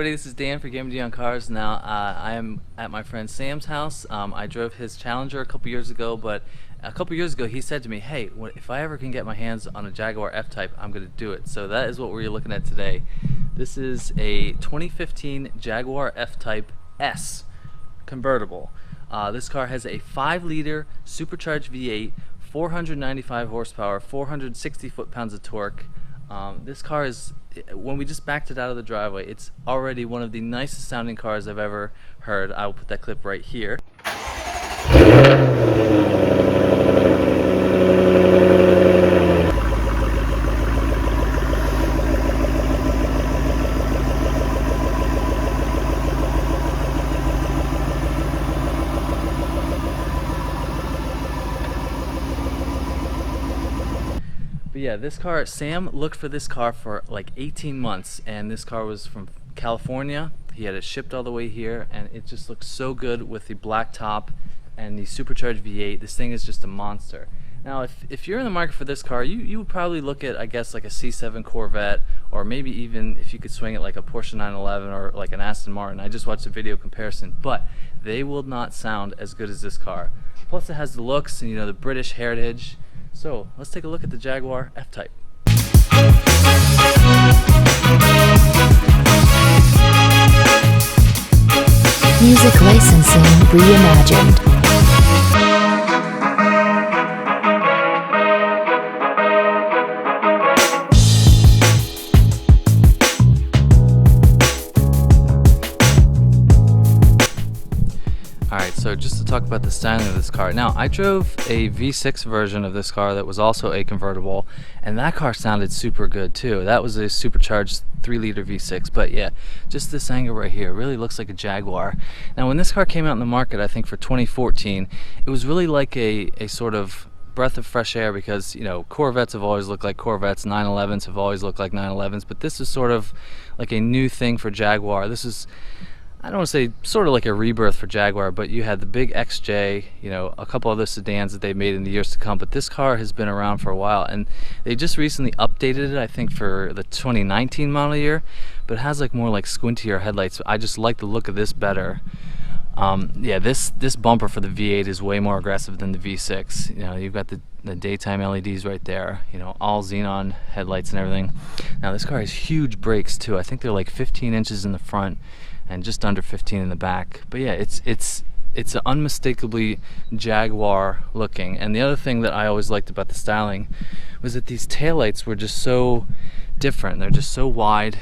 everybody, this is Dan for GemmyD on Cars. Now, I am at my friend Sam's house. I drove his Challenger a couple years ago, but a couple years ago he said to me, hey, if I ever can get my hands on a Jaguar F Type, I'm going to do it. So that is what we're looking at today. This is a 2015 Jaguar F Type S convertible. This car has a 5-liter supercharged V8, 495 horsepower, 460 foot-pounds of torque. This car is, when we just backed it out of the driveway, it's already one of the nicest sounding cars I've ever heard. I will put that clip right here. But yeah, this car, Sam looked for this car for like 18 months, and this car was from California. He had it shipped all the way here, and it just looks so good with the black top and the supercharged V8. This thing is just a monster. Now, if you're in the market for this car, you would probably look at, I guess, like a C7 Corvette, or maybe even if you could swing it like a Porsche 911 or like an Aston Martin. I just watched a video comparison, but they will not sound as good as this car. Plus, it has the looks and, you know, the British heritage. So let's take a look at the Jaguar F Type. Music licensing reimagined. Alright, so just to talk about the styling of this car. Now, I drove a V6 version of this car that was also a convertible, and that car sounded super good too. That was a supercharged 3-liter V6, but yeah, just this angle right here really looks like a Jaguar. Now, when this car came out in the market, I think for 2014, it was really like a sort of breath of fresh air, because, you know, Corvettes have always looked like Corvettes, 911s have always looked like 911s, but this is sort of like a new thing for Jaguar. This is, I don't want to say sort of like a rebirth for Jaguar, but you had the big XJ, you know, a couple other sedans that they've made in the years to come, but this car has been around for a while, and they just recently updated it, I think, for the 2019 model year, but it has like more like squintier headlights. I just like the look of this better. Yeah, this bumper for the V8 is way more aggressive than the V6. You know, you've got the daytime LEDs right there, you know, all xenon headlights and everything. Now, this car has huge brakes too. I think they're like 15 inches in the front and just under 15 in the back. But yeah, it's unmistakably Jaguar looking. And the other thing that I always liked about the styling was that these taillights were just so different. They're just so wide,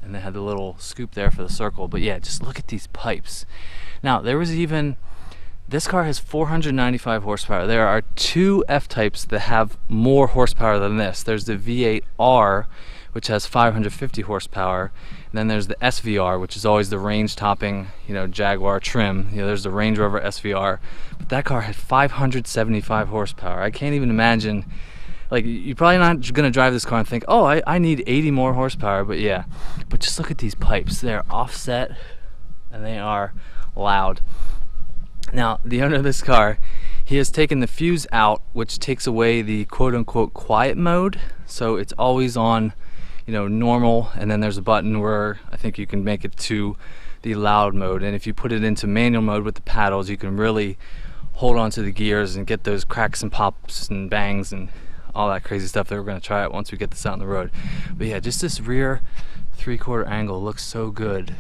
and they had the little scoop there for the circle. But yeah, just look at these pipes. Now, there was even, this car has 495 horsepower. There are 2 F types that have more horsepower than this. There's the V8R, which has 550 horsepower, and then there's the SVR, which is always the range-topping, you know, Jaguar trim. You know, there's the Range Rover SVR, but that car had 575 horsepower. I can't even imagine. Like, you're probably not gonna drive this car and think, oh, I need 80 more horsepower, but yeah. But just look at these pipes. They're offset, and they are loud. Now, the owner of this car, he has taken the fuse out, which takes away the quote-unquote quiet mode, so it's always on, you know, normal, and then there's a button where I think you can make it to the loud mode, and if you put it into manual mode with the paddles, you can really hold on to the gears and get those cracks and pops and bangs and all that crazy stuff that we're going to try out once we get this out on the road. But yeah, just this rear 3/4 angle looks so good.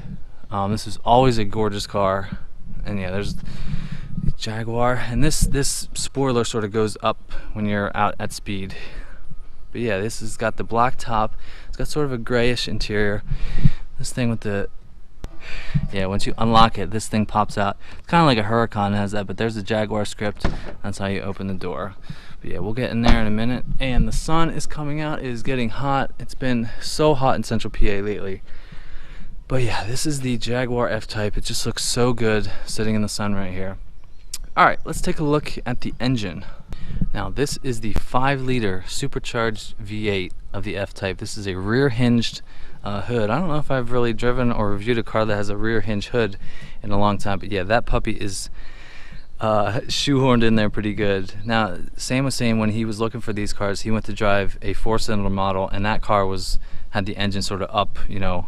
This is always a gorgeous car, and yeah, there's the Jaguar, and this spoiler sort of goes up when you're out at speed. But yeah, this has got the black top. It's got sort of a grayish interior. This thing with the, yeah, once you unlock it, this thing pops out. It's kind of like a Huracan has that, but there's the Jaguar script. That's how you open the door. But yeah, we'll get in there in a minute. And the sun is coming out. It is getting hot. It's been so hot in central PA lately. But yeah, this is the Jaguar F Type. It just looks so good sitting in the sun right here. Alright, let's take a look at the engine. Now, this is the 5-liter supercharged V8 of the F Type. This is a rear hinged hood. I don't know if I've really driven or reviewed a car that has a rear hinge hood in a long time, but yeah, that puppy is shoehorned in there pretty good. Now, Sam was saying when he was looking for these cars, he went to drive a 4-cylinder model, and that car had the engine sort of up, you know,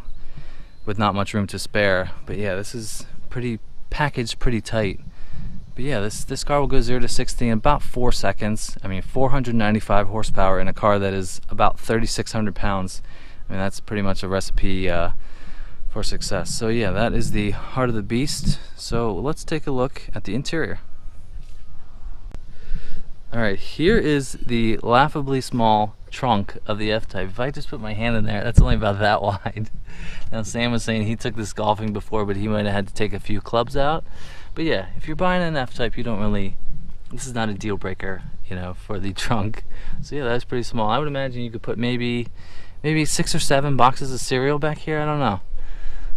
with not much room to spare. But yeah, this is pretty packaged pretty tight. But yeah, this car will go 0 to 60 in about 4 seconds. I mean, 495 horsepower in a car that is about 3,600 pounds. I mean, that's pretty much a recipe for success. So yeah, that is the heart of the beast. So let's take a look at the interior. Alright, here is the laughably small trunk of the F Type. If I just put my hand in there, that's only about that wide. Now Sam was saying he took this golfing before, but he might have had to take a few clubs out. But yeah, if you're buying an F Type, you don't really, this is not a deal breaker, you know, for the trunk. So yeah, that's pretty small. I would imagine you could put maybe 6 or 7 boxes of cereal back here. I don't know.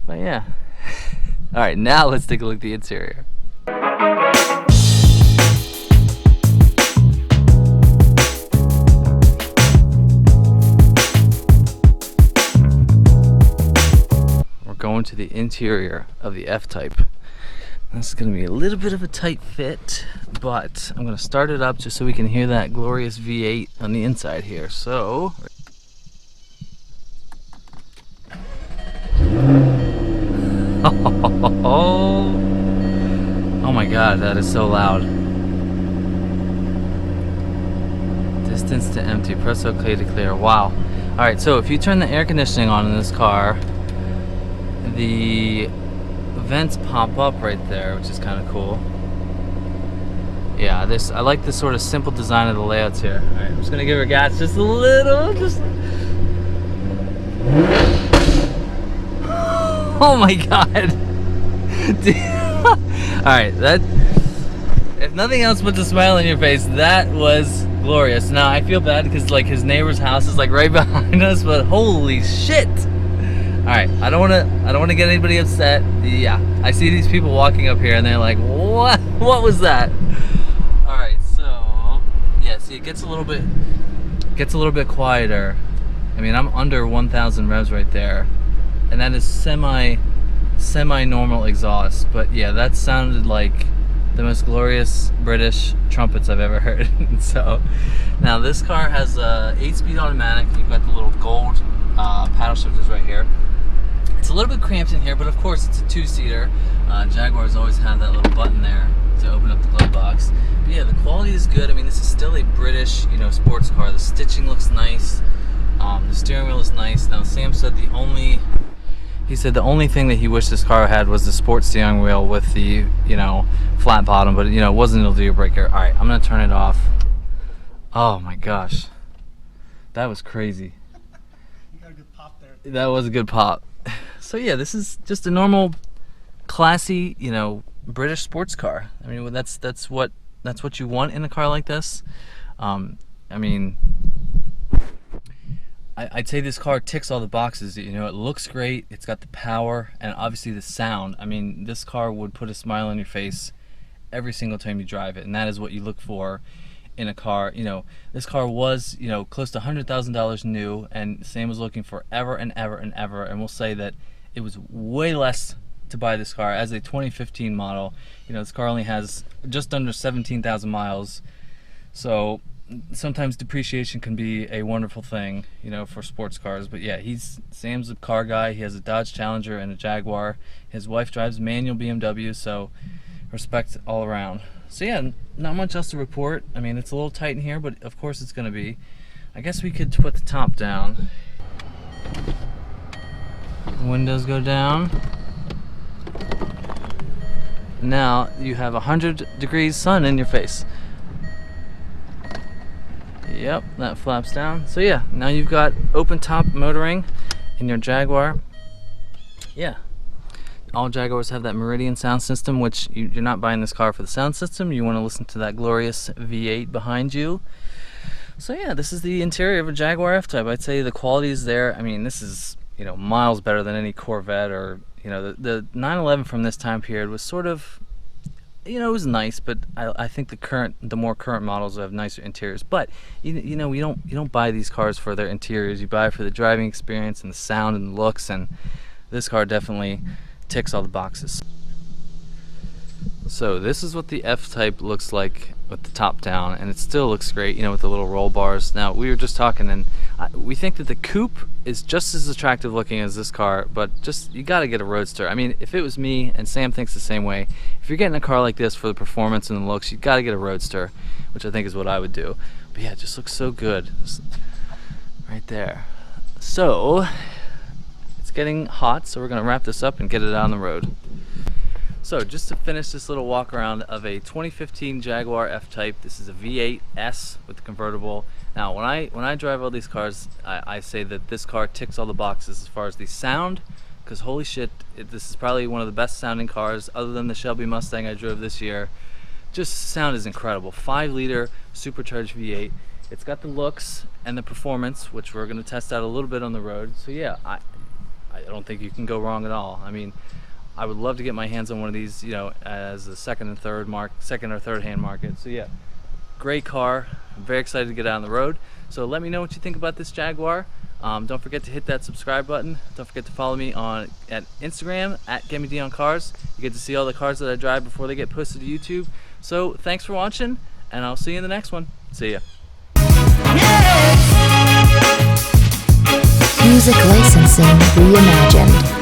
But yeah. Alright, now let's take a look at the interior. We're going to the interior of the F Type. This is going to be a little bit of a tight fit, but I'm going to start it up just so we can hear that glorious V8 on the inside here. So, oh my god, that is so loud. Distance to empty, press OK to clear. Wow. Alright, so if you turn the air conditioning on in this car, the vents pop up right there, which is kind of cool. Yeah, I like this sort of simple design of the layouts here. Alright, I'm just gonna give her gas just a little, oh my god. Alright, that, if nothing else puts a smile on your face, that was glorious. Now I feel bad because like his neighbor's house is like right behind us, but holy shit. Alright, I don't wanna get anybody upset. Yeah, I see these people walking up here and they're like, what was that? Alright, so yeah, see, it gets a little bit quieter. I mean, I'm under 1,000 revs right there, and that is semi normal exhaust. But yeah, that sounded like the most glorious British trumpets I've ever heard. So now this car has a 8-speed automatic. You've got the little gold paddle shifters right here. It's a little bit cramped in here, but of course it's a 2-seater. Jaguars always have that little button there to open up the glove box. But yeah, the quality is good. I mean, this is still a British, you know, sports car. The stitching looks nice. The steering wheel is nice. Now Sam said the only thing that he wished this car had was the sports steering wheel with the, you know, flat bottom, but you know, it wasn't a deal breaker. All right, I'm gonna turn it off. Oh my gosh, that was crazy. You got a good pop there. That was a good pop. So yeah, this is just a normal, classy, you know, British sports car. I mean, that's what you want in a car like this. I mean, I'd say this car ticks all the boxes. You know, it looks great, it's got the power, and obviously the sound. I mean, this car would put a smile on your face every single time you drive it, and that is what you look for in a car. You know, this car was, you know, close to $100,000 new, and Sam was looking for ever and ever and ever, and we'll say that it was way less to buy this car as a 2015 model. You know, this car only has just under 17,000 miles, so sometimes depreciation can be a wonderful thing, you know, for sports cars. But yeah, Sam's a car guy. He has a Dodge Challenger and a Jaguar. His wife drives manual BMW, so respect all around. So yeah, not much else to report. I mean, it's a little tight in here, but of course it's gonna be. I guess we could put the top down. Windows go down. Now you have 100 degrees sun in your face. Yep, that flaps down. So yeah, now you've got open top motoring in your Jaguar. Yeah, all Jaguars have that Meridian sound system, which you're not buying this car for the sound system. You want to listen to that glorious V8 behind you. So yeah, this is the interior of a Jaguar F Type. I'd say the quality is there. I mean, this is, you know, miles better than any Corvette, or, you know, the 911 from this time period was sort of, you know, it was nice, but I think the more current models have nicer interiors. But you know, you don't buy these cars for their interiors. You buy it for the driving experience and the sound and the looks, and this car definitely ticks all the boxes. So this is what the F Type looks like with the top down, and it still looks great, you know, with the little roll bars. Now we were just talking, and We think that the coupe is just as attractive looking as this car, but just you got to get a Roadster. I mean, if it was me, and Sam thinks the same way, if you're getting a car like this for the performance and the looks, you got to get a Roadster, which I think is what I would do. But yeah, it just looks so good, just right there. So it's getting hot, so we're gonna wrap this up and get it out on the road. So just to finish this little walk around of a 2015 Jaguar F Type, this is a V8 S with the convertible. Now when I drive all these cars, I say that this car ticks all the boxes as far as the sound, because holy shit, this is probably one of the best sounding cars other than the Shelby Mustang I drove this year. Just sound is incredible. 5-liter supercharged V8. It's got the looks and the performance, which we're going to test out a little bit on the road. So yeah, I don't think you can go wrong at all. I mean, I would love to get my hands on one of these, you know, as the second or third hand market. So yeah, great car. I'm very excited to get out on the road. So let me know what you think about this Jaguar. Don't forget to hit that subscribe button. Don't forget to follow me at Instagram at GemmyD on Cars. You get to see all the cars that I drive before they get posted to YouTube. So thanks for watching, and I'll see you in the next one. See ya. Music licensing reimagined.